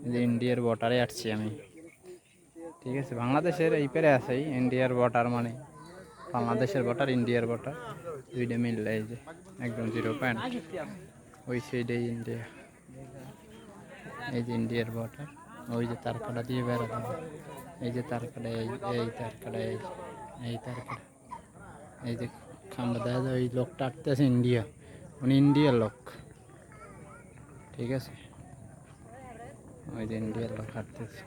এই যে ইন্ডিয়ার বর্ডারে আসছি আমি, ঠিক আছে। বাংলাদেশের এই পেরে আছে ইন্ডিয়ার বর্ডার, মানে বাংলাদেশের বর্ডার ইন্ডিয়ার বর্ডার দুইটা মিললে এই যে একদম 0 পয়েন্ট ওই সাইডে ইন্ডিয়া। এই যে ইন্ডিয়ার বর্ডার, ওই যে তারকাটা দিয়ে বেড়াতে হবে, এই যে তারকাটা, এই তারকাটা, এই তারকাটা, এই যে খামটা দেখা যায়, ওই লোকটা আটতেছে ইন্ডিয়া, উনি ইন্ডিয়ার লোক, ঠিক আছে। ওই যে ইন্ডিয়ার লোক হাঁটতেছে,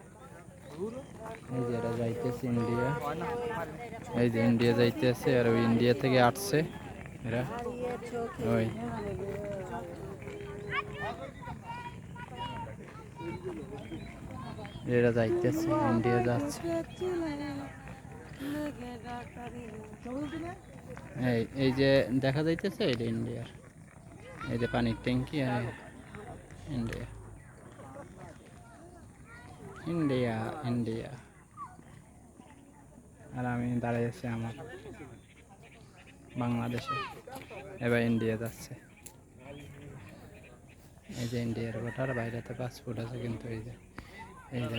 এই যে এরা যাইতেছে ইন্ডিয়া, এই যে ইন্ডিয়া যাইতেছে, আর ওই ইন্ডিয়া থেকে আসছে এরা, ওই এরা যাইতেছে ইন্ডিয়া যাচ্ছে। এই যে দেখা যাইতেছে এটা ইন্ডিয়ার, এই যে পানির ট্যাঙ্কি, ইন্ডিয়া ইন্ডিয়া ইন্ডিয়া। আর আমি দাঁড়িয়েছি আমার বাংলাদেশে, এবার ইন্ডিয়া যাচ্ছে। এই যে ইন্ডিয়ার ভোটার, বাইরেতে পাসপোর্ট আছে, কিন্তু এই যে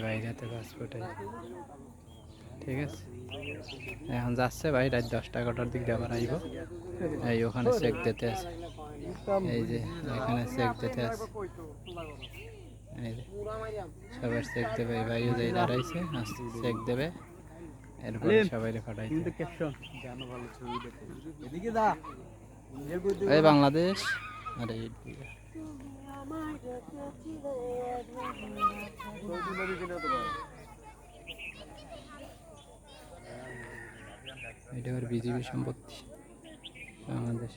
বাইরেতে পাসপোর্ট আছে, ঠিক আছে। এখন যাচ্ছে ভাই, রাত 10টা-11টার দিক দিয়ে আবার আইব। এই ওখানে চেক দিতে আছে, এই যে এখানে চেক দিতে আছে, এই যে সবার চেক দেবে, এই ভাইও যাই দাঁড়াইছে, চেক দেবে, এরপরে সবাই ফাটাই এই বাংলাদেশ। আরে এটা বিজিবি সম্পত্তি বাংলাদেশ।